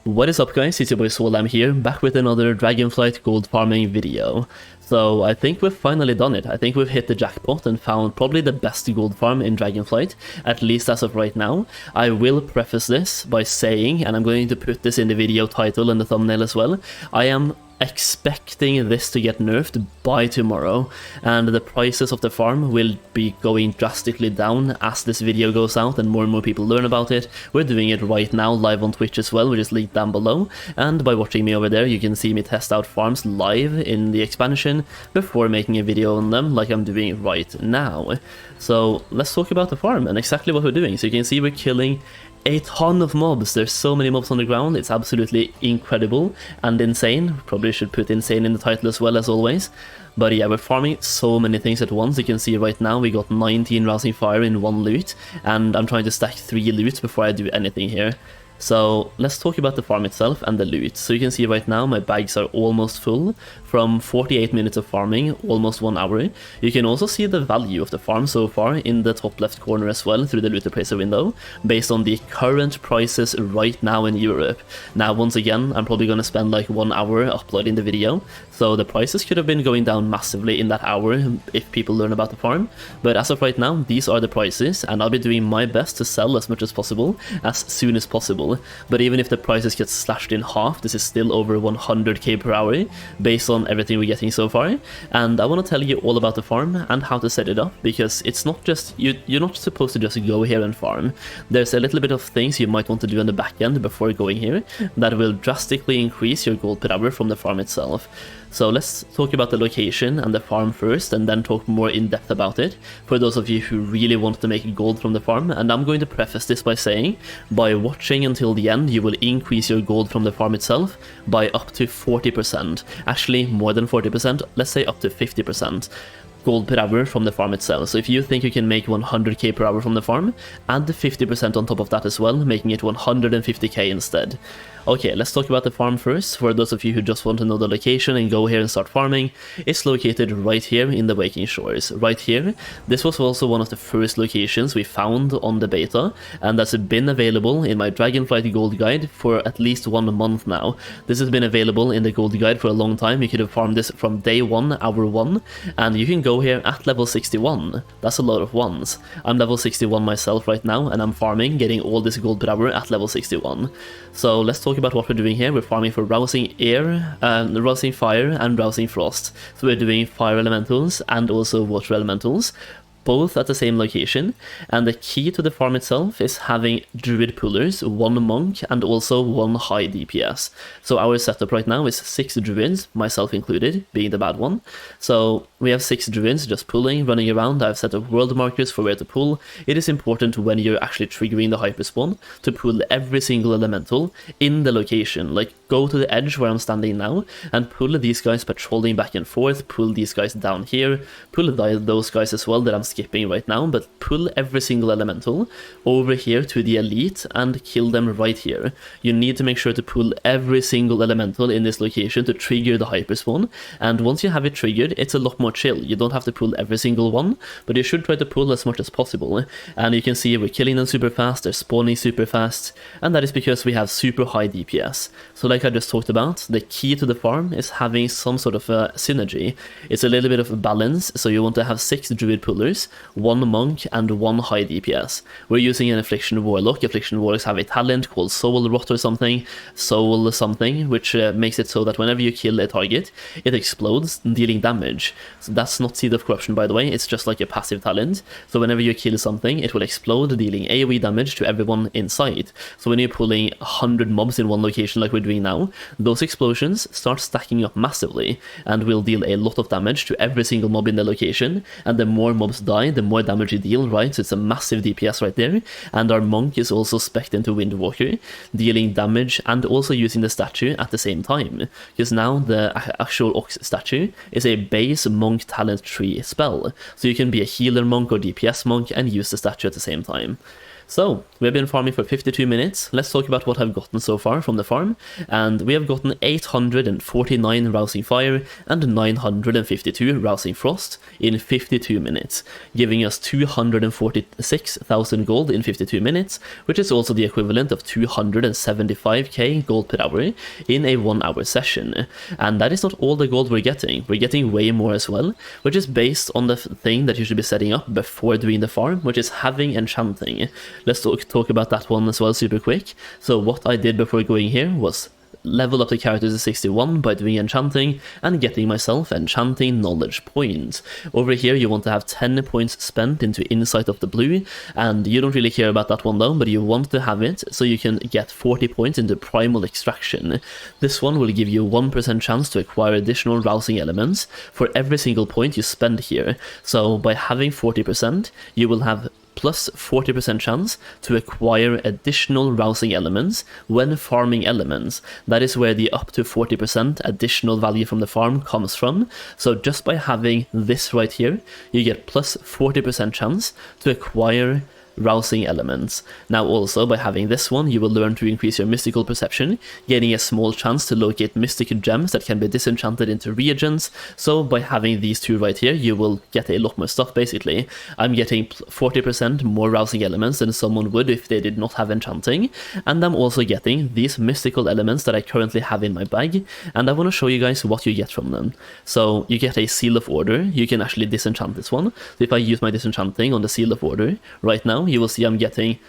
What is up guys, it's your boy Swell, I'm here, back with another Dragonflight gold farming video. So I think we've finally done it. I think we've hit the jackpot and found probably the best gold farm in Dragonflight, at least as of right now. I will preface this by saying, and I'm going to put this in the video title and the thumbnail as well, I am expecting this to get nerfed by tomorrow, and the prices of the farm will be going drastically down as this video goes out and more people learn about it. We're doing it right now live on Twitch as well, which is linked down below, and by watching me over there you can see me test out farms live in the expansion before making a video on them like I'm doing right now. So let's talk about the farm and exactly what we're doing. So you can see we're killing a ton of mobs. There's so many mobs on the ground, it's absolutely incredible and insane. Probably should put insane in the title as well, as always. But yeah, we're farming so many things at once. You can see right now we got 19 rousing fire in one loot, and I'm trying to stack 3 loots before I do anything here. So let's talk about the farm itself and the loot. So you can see right now my bags are almost full from 48 minutes of farming, almost 1 hour. You can also see the value of the farm so far in the top left corner as well through the loot appraiser window, based on the current prices right now in Europe. Now once again, I'm probably going to spend like 1 hour uploading the video, so the prices could have been going down massively in that hour if people learn about the farm. But as of right now, these are the prices, and I'll be doing my best to sell as much as possible as soon as possible. But even if the prices get slashed in half, this is still over 100k per hour based on everything we're getting so far. And I want to tell you all about the farm and how to set it up, because it's not just you're not supposed to just go here and farm. There's a little bit of things you might want to do on the back end before going here that will drastically increase your gold per hour from the farm itself. So let's talk about the location and the farm first, and then talk more in depth about it for those of you who really want to make gold from the farm. And I'm going to preface this by saying, by watching until the end, you will increase your gold from the farm itself by up to 40%. Actually, more than 40%, let's say up to 50%. Gold per hour from the farm itself. So if you think you can make 100k per hour from the farm, add the 50% on top of that as well, making it 150k instead. Okay, let's talk about the farm first. For those of you who just want to know the location and go here and start farming, it's located right here in the Waking Shores. Right here. This was also one of the first locations we found on the beta, and that's been available in my Dragonflight Gold Guide for at least 1 month now. This has been available in the Gold Guide for a long time. You could have farmed this from day 1, hour 1, and you can go here at level 61. That's a lot of ones. I'm level 61 myself right now, and I'm farming, getting all this gold per hour at level 61. So let's talk about what we're doing here. We're farming for rousing air, rousing fire, and rousing frost. So we're doing fire elementals and also water elementals, both at the same location, and the key to the farm itself is having druid pullers, 1 monk, and also 1 high DPS. So our setup right now is 6 druids, myself included, being the bad one. So we have 6 druids just pulling, running around. I've set up world markers for where to pull. It is important when you're actually triggering the hyperspawn to pull every single elemental in the location. Like, go to the edge where I'm standing now and pull these guys patrolling back and forth, pull these guys down here, pull those guys as well that I'm skipping right now, but pull every single elemental over here to the elite and kill them right here. You need to make sure to pull every single elemental in this location to trigger the hyperspawn, and once you have it triggered, it's a lot more chill. You don't have to pull every single one, but you should try to pull as much as possible. And you can see we're killing them super fast, they're spawning super fast, and that is because we have super high DPS. So like I just talked about, the key to the farm is having some sort of a synergy. It's a little bit of a balance, so you want to have 6 druid pullers, 1 monk, and 1 high DPS. We're using an Affliction Warlock. Affliction Warlocks have a talent called Soul Rot or something, which makes it so that whenever you kill a target, it explodes, dealing damage. So that's not Seed of Corruption, by the way, it's just like a passive talent. So whenever you kill something, it will explode, dealing AoE damage to everyone inside. So when you're pulling 100 mobs in one location like we're doing now, those explosions start stacking up massively and will deal a lot of damage to every single mob in the location, and the more mobs die, the more damage you deal, right? So it's a massive DPS right there. And our monk is also spec'd into Windwalker, dealing damage and also using the statue at the same time, because now the actual Ox statue is a base monk talent tree spell, so you can be a healer monk or DPS monk and use the statue at the same time. So, we have been farming for 52 minutes. Let's talk about what I've gotten so far from the farm. And we have gotten 849 Rousing Fire and 952 Rousing Frost in 52 minutes, giving us 246,000 gold in 52 minutes, which is also the equivalent of 275k gold per hour in a 1 hour session. And that is not all the gold we're getting way more as well, which is based on the thing that you should be setting up before doing the farm, which is having Enchanting. Let's talk about that one as well super quick. So what I did before going here was level up the character to 61 by doing Enchanting and getting myself Enchanting knowledge points. Over here you want to have 10 points spent into Insight of the Blue, and you don't really care about that one though, but you want to have it so you can get 40 points into Primal Extraction. This one will give you 1% chance to acquire additional rousing elements for every single point you spend here. So by having 40%, you will have plus 40% chance to acquire additional rousing elements when farming elements. That is where the up to 40% additional value from the farm comes from. So just by having this right here, you get plus 40% chance to acquire rousing elements. Now also by having this one, you will learn to increase your mystical perception, gaining a small chance to locate mystic gems that can be disenchanted into reagents. So by having these two right here, you will get a lot more stuff basically. I'm getting 40% more rousing elements than someone would if they did not have Enchanting, and I'm also getting these mystical elements that I currently have in my bag, and I want to show you guys what you get from them. So you get a Seal of Order. You can actually disenchant this one. So if I use my disenchanting on the Seal of Order right now, you will see I'm getting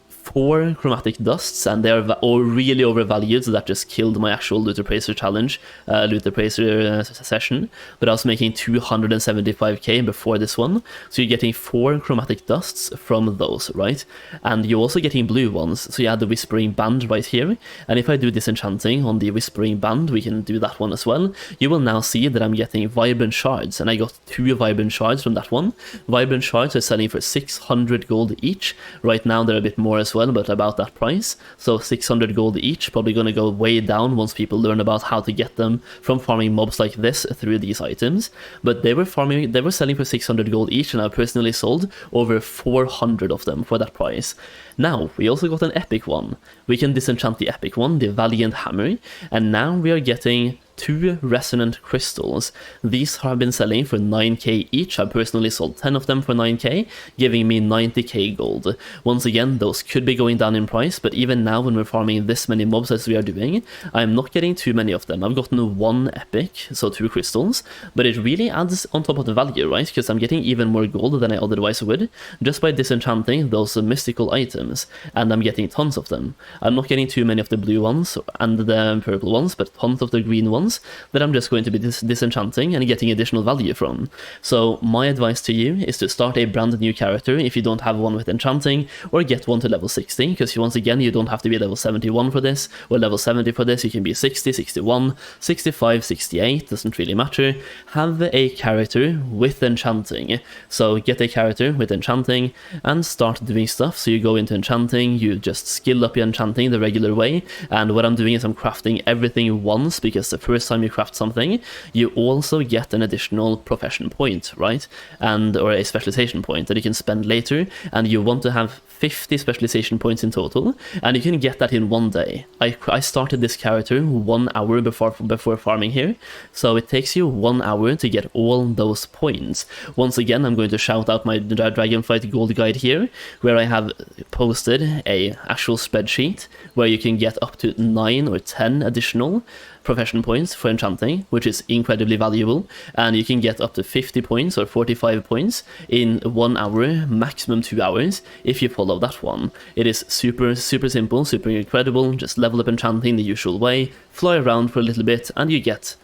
4 chromatic dusts, and they are really overvalued, so that just killed my actual Loot Appraiser challenge, Loot Appraiser session. But I was making 275k before this one, so you're getting 4 chromatic dusts from those, right? And you're also getting blue ones, so you have the Whispering Band right here, and if I do disenchanting on the Whispering Band, we can do that one as well. You will now see that I'm getting Vibrant Shards, and I got 2 Vibrant Shards from that one. Vibrant Shards are selling for 600 gold each. Right now they're a bit more as well, but about that price. So 600 gold each, probably going to go way down once people learn about how to get them from farming mobs like this through these items. But they were selling for 600 gold each, and I personally sold over 400 of them for that price. Now, we also got an epic one. We can disenchant the epic one, the Valiant Hammer, and now we are getting 2 resonant crystals. These have been selling for 9k each. I personally sold 10 of them for 9k, giving me 90k gold. Once again, those could be going down in price, but even now when we're farming this many mobs as we are doing, I'm not getting too many of them. I've gotten 1 epic, so 2 crystals, but it really adds on top of the value, right? Because I'm getting even more gold than I otherwise would, just by disenchanting those mystical items, and I'm getting tons of them. I'm not getting too many of the blue ones and the purple ones, but tons of the green ones that I'm just going to be disenchanting and getting additional value from. So my advice to you is to start a brand new character if you don't have one with Enchanting, or get one to level 60, because once again you don't have to be level 71 for this or level 70 for this. You can be 60, 61, 65, 68, doesn't really matter. Have a character with Enchanting. So get a character with Enchanting and start doing stuff. So you go into Enchanting, you just skill up your Enchanting the regular way, and what I'm doing is I'm crafting everything once, because the first time you craft something, you also get an additional profession point, right? Or a specialization point that you can spend later, and you want to have 50 specialization points in total, and you can get that in 1 day. I started this character 1 hour before farming here, so it takes you 1 hour to get all those points. Once again, I'm going to shout out my Dragonflight Gold Guide here, where I have posted a actual spreadsheet where you can get up to 9 or 10 additional profession points for Enchanting, which is incredibly valuable, and you can get up to 50 points or 45 points in 1 hour, maximum 2 hours, if you follow that one. It is super simple, super incredible. Just level up Enchanting the usual way, fly around for a little bit, and you get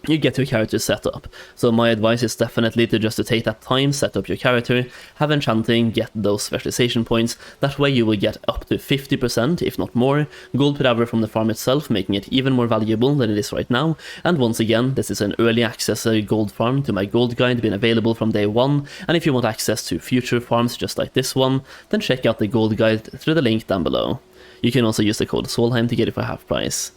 your character set up. So my advice is definitely to take that time, set up your character, have Enchanting, get those specialization points. That way you will get up to 50%, if not more, gold per hour from the farm itself, making it even more valuable than it is right now. And once again, this is an early access gold farm to my gold guide, been available from day 1. And if you want access to future farms just like this one, then check out the gold guide through the link down below. You can also use the code Solheim to get it for half price.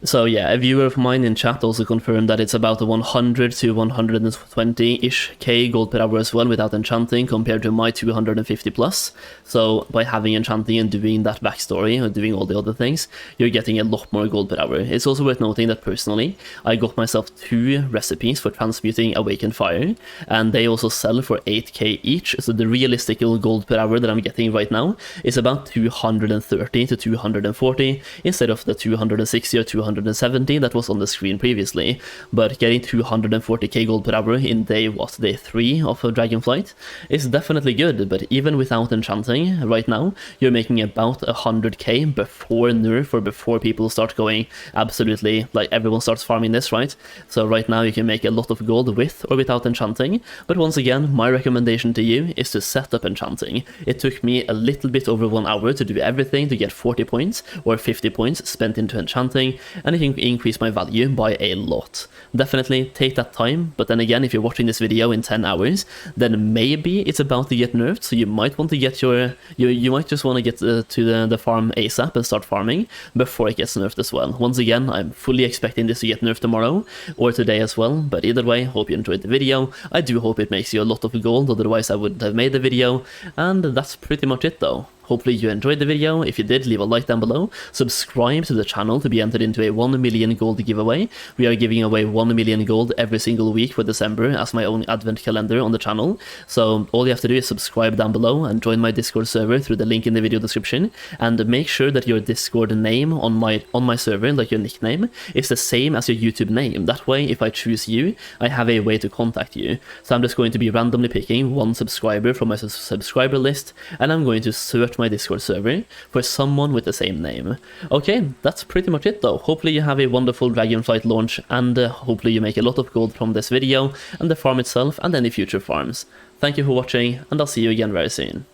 So yeah, a viewer of mine in chat also confirmed that it's about 100 to 120-ish K gold per hour as well without enchanting compared to my 250 plus. So by having enchanting and doing that backstory or doing all the other things, you're getting a lot more gold per hour. It's also worth noting that personally, I got myself 2 recipes for transmuting Awakened Fire, and they also sell for 8k each, so the realistic gold per hour that I'm getting right now is about 230 to 240 instead of the 260 or 270 that was on the screen previously. But getting 240k gold per hour in day 3 of Dragonflight is definitely good, but even without enchanting right now, you're making about 100k before nerf or before people start going absolutely, like everyone starts farming this, right? So right now you can make a lot of gold with or without enchanting, but once again, my recommendation to you is to set up enchanting. It took me a little bit over 1 hour to do everything to get 40 points or 50 points spent into enchanting, and it can increase my value by a lot. Definitely take that time, but then again, if you're watching this video in 10 hours, then maybe it's about to get nerfed, so you might want to get your, you might just want to get to the farm ASAP and start farming before it gets nerfed as well. Once again, I'm fully expecting this to get nerfed tomorrow or today as well, but either way, hope you enjoyed the video. I do hope it makes you a lot of gold, otherwise I wouldn't have made the video, and that's pretty much it though. Hopefully you enjoyed the video. If you did, leave a like down below, subscribe to the channel to be entered into a 1 million gold giveaway. We are giving away 1 million gold every single week for December as my own advent calendar on the channel. So all you have to do is subscribe down below and join my Discord server through the link in the video description, and make sure that your Discord name on my server, like your nickname, is the same as your YouTube name. That way, if I choose you, I have a way to contact you. So I'm just going to be randomly picking 1 subscriber from my subscriber list, and I'm going to search my Discord server for someone with the same name. Okay, that's pretty much it though. Hopefully you have a wonderful Dragonflight launch, and hopefully you make a lot of gold from this video and the farm itself and any future farms. Thank you for watching, and I'll see you again very soon.